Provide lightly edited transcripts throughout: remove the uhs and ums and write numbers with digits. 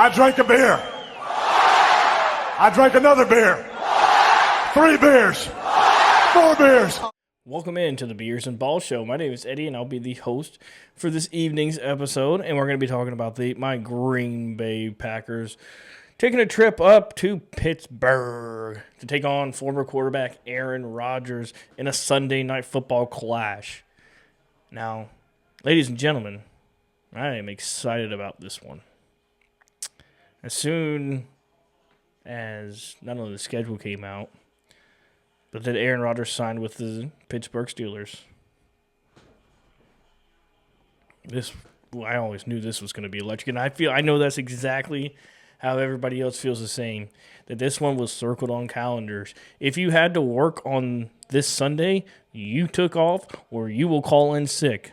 I drank a beer. I drank another beer. 3 beers. 4 beers. Welcome into the Beers and Ball Show. My name is Eddie, and I'll be the host for this evening's episode. And we're going to be talking about my Green Bay Packers taking a trip up to Pittsburgh to take on former quarterback Aaron Rodgers in a Sunday night football clash. Now, ladies and gentlemen, I am excited about this one. As soon as not only the schedule came out, but that Aaron Rodgers signed with the Pittsburgh Steelers. I always knew this was going to be electric, and I know that's exactly how everybody else feels the same. That this one was circled on calendars. If you had to work on this Sunday, you took off, or you will call in sick.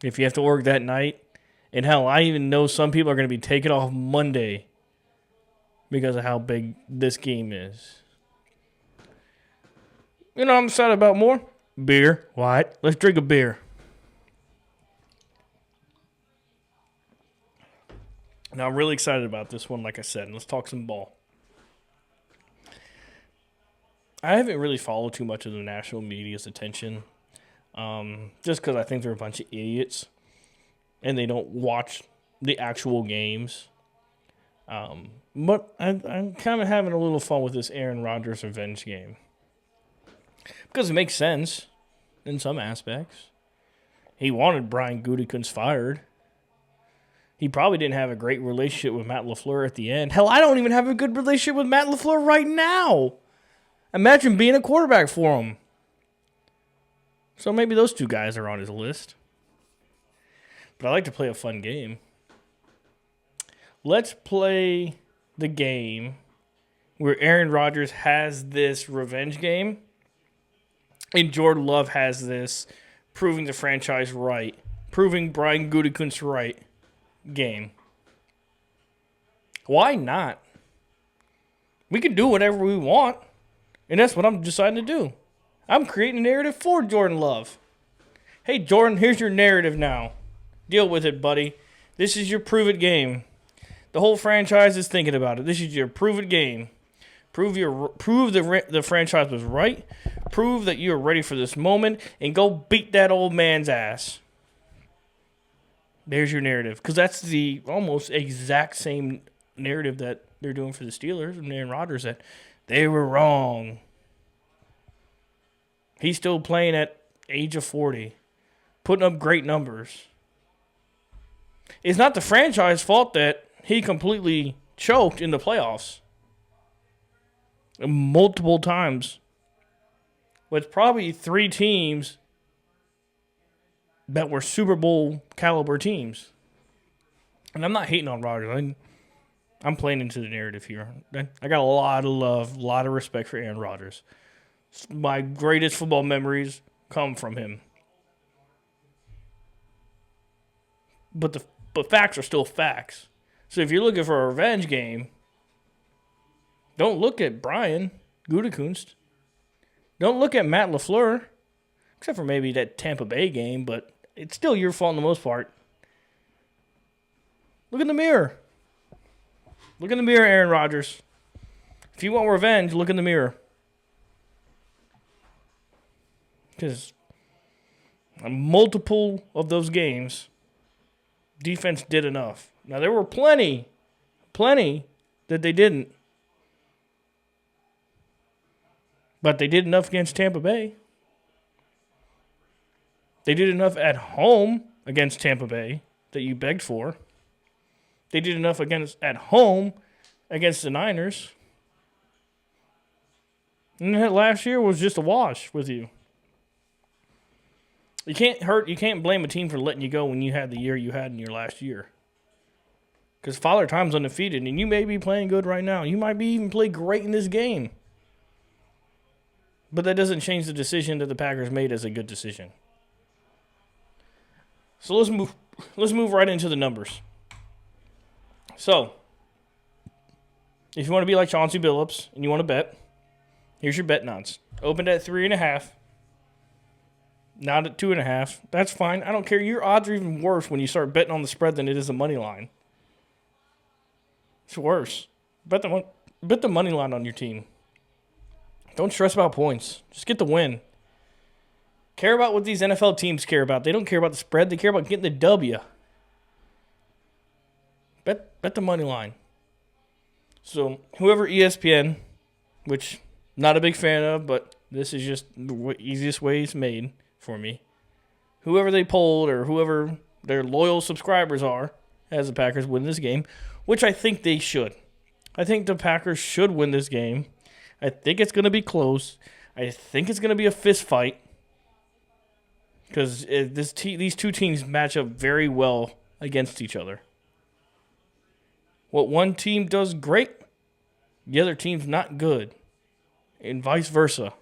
If you have to work that night, and hell, I even know some people are going to be taking off Monday because of how big this game is. You know what I'm excited about more? Beer. What? Let's drink a beer. Now, I'm really excited about this one, like I said, and let's talk some ball. I haven't really followed too much of the national media's attention, just because I think they're a bunch of idiots, and they don't watch the actual games. But I'm kind of having a little fun with this Aaron Rodgers revenge game. Because it makes sense in some aspects. He wanted Brian Gutekunst fired. He probably didn't have a great relationship with Matt LaFleur at the end. Hell, I don't even have a good relationship with Matt LaFleur right now. Imagine being a quarterback for him. So maybe those two guys are on his list. But I like to play a fun game. Let's play the game where Aaron Rodgers has this revenge game. And Jordan Love has this proving the franchise right, proving Brian Gutekunst right game. Why not? We can do whatever we want, and that's what I'm deciding to do. I'm creating a narrative for Jordan Love. Hey, Jordan, here's your narrative now. Deal with it, buddy. This is your prove-it game. The whole franchise is thinking about it. This is your prove-it game. Prove the franchise was right. Prove that you're ready for this moment, and go beat that old man's ass. There's your narrative, because that's the almost exact same narrative that they're doing for the Steelers and Aaron Rodgers, that they were wrong. He's still playing at age of 40, putting up great numbers. It's not the franchise fault that he completely choked in the playoffs multiple times with probably 3 teams that were Super Bowl caliber teams. And I'm not hating on Rodgers. I'm playing into the narrative here. I got a lot of love, a lot of respect for Aaron Rodgers. My greatest football memories come from him. But facts are still facts. So if you're looking for a revenge game, don't look at Brian Gutekunst. Don't look at Matt LaFleur, except for maybe that Tampa Bay game, but it's still your fault in the most part. Look in the mirror. Look in the mirror, Aaron Rodgers. If you want revenge, look in the mirror. Because multiple of those games, defense did enough. Now, there were plenty that they didn't. But they did enough against Tampa Bay. They did enough at home against Tampa Bay that you begged for. They did enough at home against the Niners. And that last year was just a wash with you. You can't blame a team for letting you go when you had the year you had in your last year. Because Father Time's undefeated, and you may be playing good right now. You might be even play great in this game. But that doesn't change the decision that the Packers made as a good decision. So let's move right into the numbers. So, if you want to be like Chauncey Billups and you want to bet, here's your bet odds. Opened at 3.5. Not at 2.5. That's fine. I don't care. Your odds are even worse when you start betting on the spread than it is the money line. It's worse. Bet the money line on your team. Don't stress about points. Just get the win. Care about what these NFL teams care about. They don't care about the spread. They care about getting the W. Bet the money line. So whoever ESPN, which not a big fan of, but this is just the easiest way it's made for me. Whoever they polled or whoever their loyal subscribers are as the Packers win this game, which I think they should. I think the Packers should win this game. I think it's going to be close. I think it's going to be a fist fight because these two teams match up very well against each other. What one team does great, the other team's not good, and vice versa.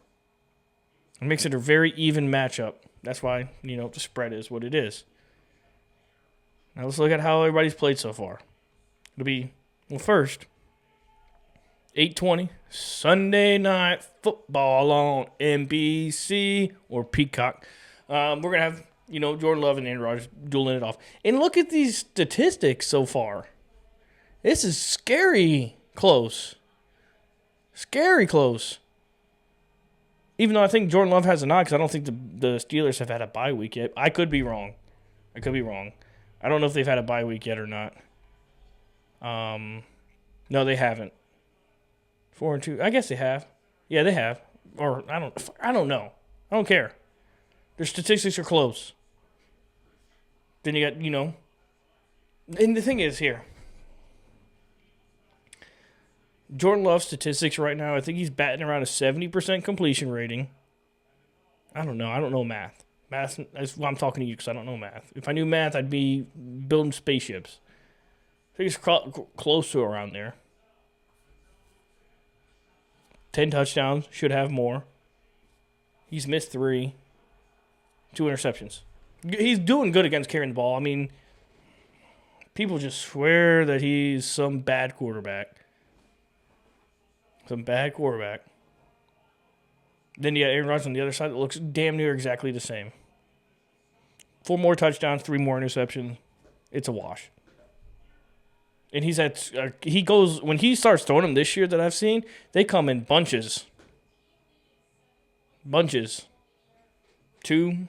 It makes it a very even matchup. That's why, the spread is what it is. Now let's look at how everybody's played so far. It'll be, first, 8:20, Sunday Night Football on NBC or Peacock. We're going to have, Jordan Love and Aaron Rodgers dueling it off. And look at these statistics so far. This is scary close. Scary close. Even though I think Jordan Love has a nod because I don't think the Steelers have had a bye week yet. I could be wrong. I don't know if they've had a bye week yet or not. No, they haven't. 4-2. I guess they have. Yeah, they have. Or I don't know. I don't care. Their statistics are close. Then you got, and the thing is here. Jordan Love's statistics right now, I think he's batting around a 70% completion rating. I don't know. I don't know math. Math, that's why I'm talking to you because I don't know math. If I knew math, I'd be building spaceships. I think he's close to around there. 10 touchdowns, should have more. He's missed 3. 2 interceptions. He's doing good against carrying the ball. I mean, people just swear that he's some bad quarterback. Then you got Aaron Rodgers on the other side that looks damn near exactly the same. 4 more touchdowns, 3 more interceptions. It's a wash. And when he starts throwing them this year that I've seen, they come in bunches. 2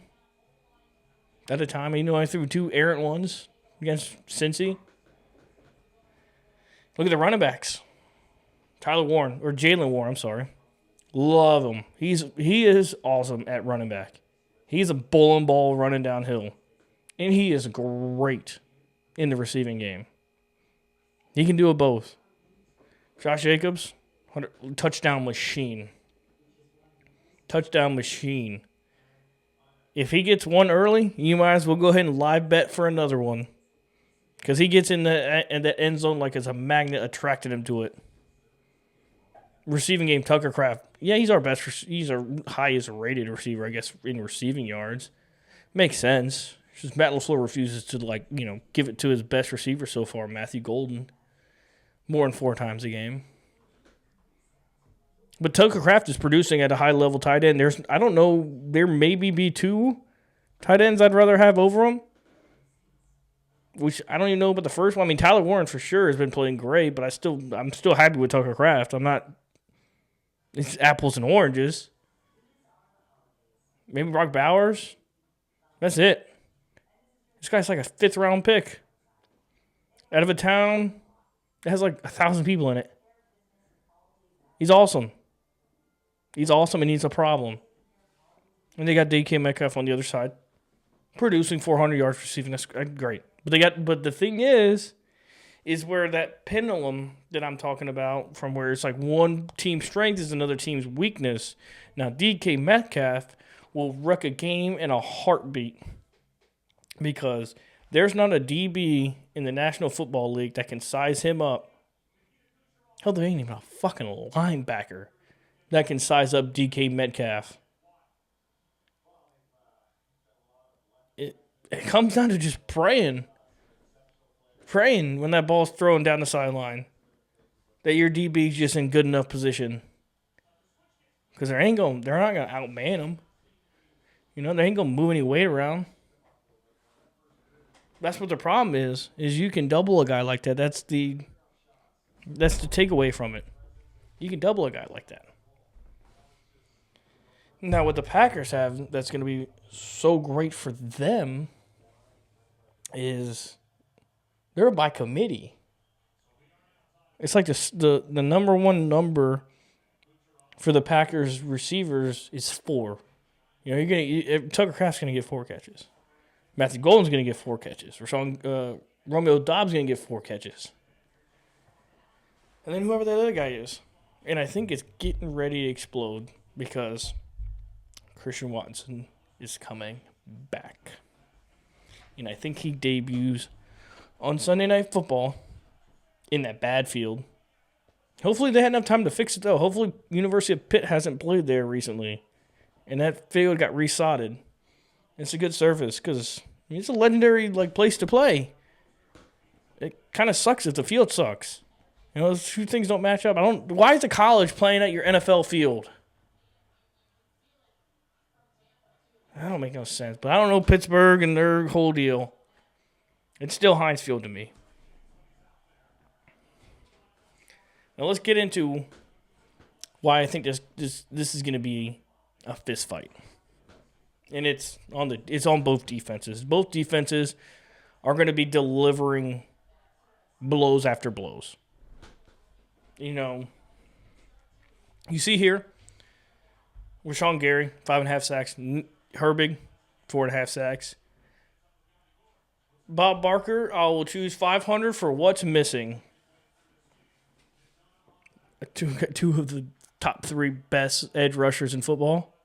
at a time. I threw 2 errant ones against Cincy. Look at the running backs. Jalen Warren, I'm sorry. Love him. He is awesome at running back. He's a bowling ball running downhill. And he is great in the receiving game. He can do it both. Josh Jacobs, touchdown machine. If he gets one early, you might as well go ahead and live bet for another one. Because he gets in the end zone like it's a magnet attracting him to it. Receiving game, Tucker Kraft. Yeah, he's our highest rated receiver, I guess, in receiving yards. Makes sense. It's just Matt LaFleur refuses to, give it to his best receiver so far, Matthew Golden. More than 4 times a game. But Tucker Kraft is producing at a high level tight end. I don't know, there maybe be 2 tight ends I'd rather have over him. Which I don't even know about the first one. I mean, Tyler Warren for sure has been playing great, but I'm still happy with Tucker Kraft. It's apples and oranges. Maybe Brock Bowers. That's it. This guy's like a 5th round pick. Out of a town that has 1,000 people in it. He's awesome. And he's a problem. And they got DK Metcalf on the other side. Producing 400 yards receiving. That's great. But the thing is where that pendulum that I'm talking about from where it's one team's strength is another team's weakness. Now, DK Metcalf will wreck a game in a heartbeat because there's not a DB in the National Football League that can size him up. Hell, there ain't even a fucking linebacker that can size up DK Metcalf. It comes down to just praying when that ball's thrown down the sideline that your DB's just in good enough position. Because they're not going to outman him. They ain't going to move any weight around. That's what the problem is you can double a guy like that. That's That's the takeaway from it. You can double a guy like that. Now, what the Packers have that's going to be so great for them is they're by committee. It's like the number one number for the Packers receivers is 4. You know, Tucker Kraft's going to get 4 catches. Matthew Golden's going to get 4 catches. Romeo Dobbs going to get 4 catches. And then whoever that other guy is. And I think it's getting ready to explode because Christian Watson is coming back. And I think he debuts on Sunday Night Football in that bad field. Hopefully they had enough time to fix it, though. Hopefully University of Pitt hasn't played there recently. And that field got resodded. It's a good surface because it's a legendary place to play. It kind of sucks if the field sucks. You know, those two things don't match up. Why is a college playing at your NFL field? That don't make no sense. But I don't know Pittsburgh and their whole deal. It's still Heinz Field to me. Now let's get into why I think this is going to be a fist fight. And it's on both defenses. Both defenses are going to be delivering blows after blows. You know, you see here, Rashawn Gary, 5.5 sacks. Herbig, 4.5 sacks. Bob Barker, I will choose 500 for what's missing. Two of the top 3 best edge rushers in football.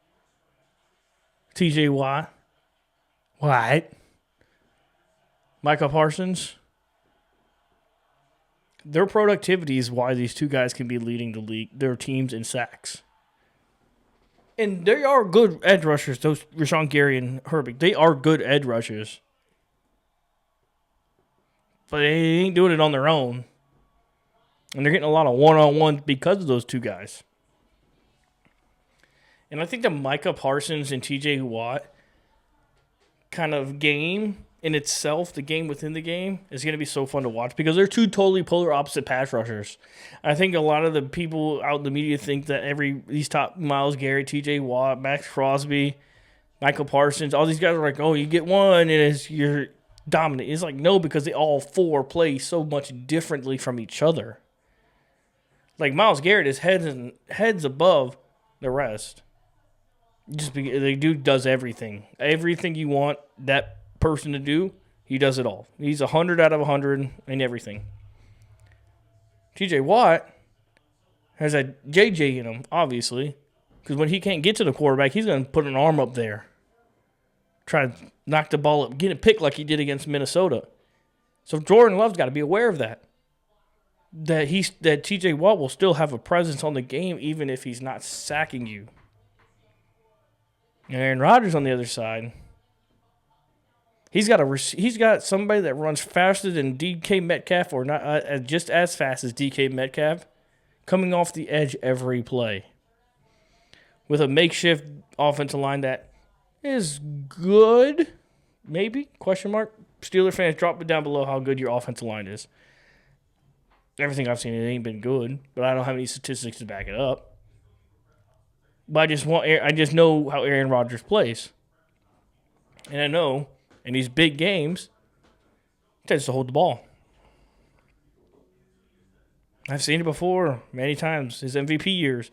TJ Watt. What? Micah Parsons. Their productivity is why these two guys can be leading their teams in sacks. And they are good edge rushers, those Rashawn Gary and Herbig. They are good edge rushers. But they ain't doing it on their own. And they're getting a lot of one-on-ones because of those two guys. And I think the Micah Parsons and TJ Watt kind of game in itself, the game within the game, is going to be so fun to watch because they're two totally polar opposite pass rushers. I think a lot of the people out in the media think that these top Myles Garrett, TJ Watt, Max Crosby, Michael Parsons, all these guys are like, oh, you get one and you're dominant. It's like, no, because they all 4 play so much differently from each other. Like Myles Garrett is heads above the rest. Just because the dude does everything. Everything you want that person to do, he does it all. He's 100 out of 100 in everything. TJ Watt has a JJ in him, obviously, because when he can't get to the quarterback, he's going to put an arm up there, try to knock the ball up, get a pick like he did against Minnesota. So Jordan Love's got to be aware of that. That TJ Watt will still have a presence on the game even if he's not sacking you. Aaron Rodgers on the other side, he's got somebody that runs faster than DK Metcalf, or not just as fast as DK Metcalf, coming off the edge every play. With a makeshift offensive line that is good, maybe, question mark. Steeler fans, drop it down below how good your offensive line is. Everything I've seen, it ain't been good, but I don't have any statistics to back it up. But I just know how Aaron Rodgers plays. And I know in these big games, he tends to hold the ball. I've seen it before many times. His MVP years,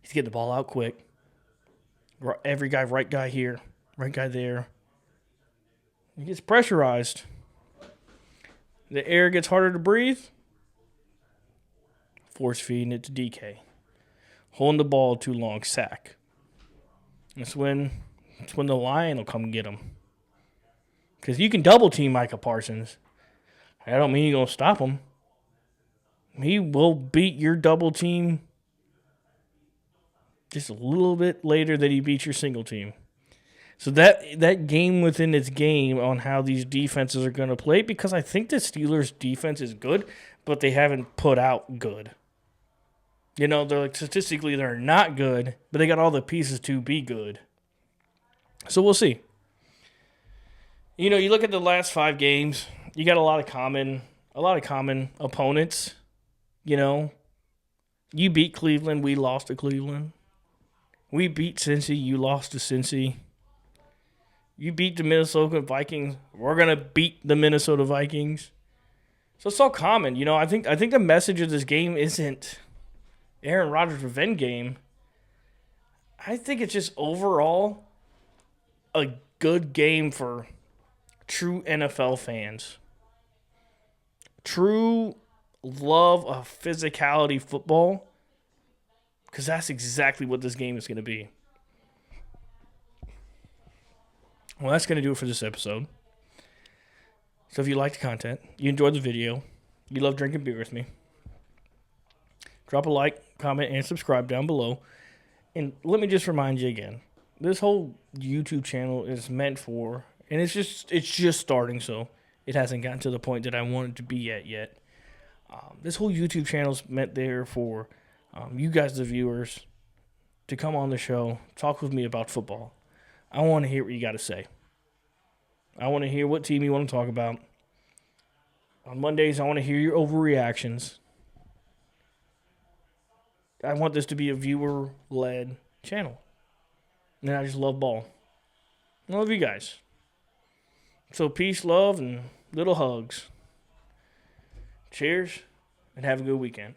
he's getting the ball out quick. Every guy, right guy here, right guy there. He gets pressurized. The air gets harder to breathe. Force feeding it to DK. Holding the ball too long, sack. That's when the line will come and get him. Because you can double team Micah Parsons. I don't mean you're going to stop him. He will beat your double team just a little bit later than he beats your single team. So that game within its game on how these defenses are going to play, because I think the Steelers' defense is good, but they haven't put out good. You know, statistically they're not good, but they got all the pieces to be good. So we'll see. You know, you look at the last 5 games, you got a lot of common opponents, You know, you beat Cleveland, we lost to Cleveland. We beat Cincy, you lost to Cincy. You beat the Minnesota Vikings, we're going to beat the Minnesota Vikings. So it's all common. You know, I think the message of this game isn't Aaron Rodgers' revenge game. I think it's just overall a good game for true NFL fans. True love of physicality football. Because that's exactly what this game is going to be. Well, that's going to do it for this episode. So if you like the content, you enjoyed the video, you love drinking beer with me, drop a like, comment, and subscribe down below. And let me just remind you again, this whole YouTube channel is meant for, and it's just starting, so it hasn't gotten to the point that I want it to be at yet. This whole YouTube channel is meant there for you guys, the viewers, to come on the show, talk with me about football. I want to hear what you got to say. I want to hear what team you want to talk about. On Mondays, I want to hear your overreactions. I want this to be a viewer-led channel. And I just love ball. I love you guys. So peace, love, and little hugs. Cheers, and have a good weekend.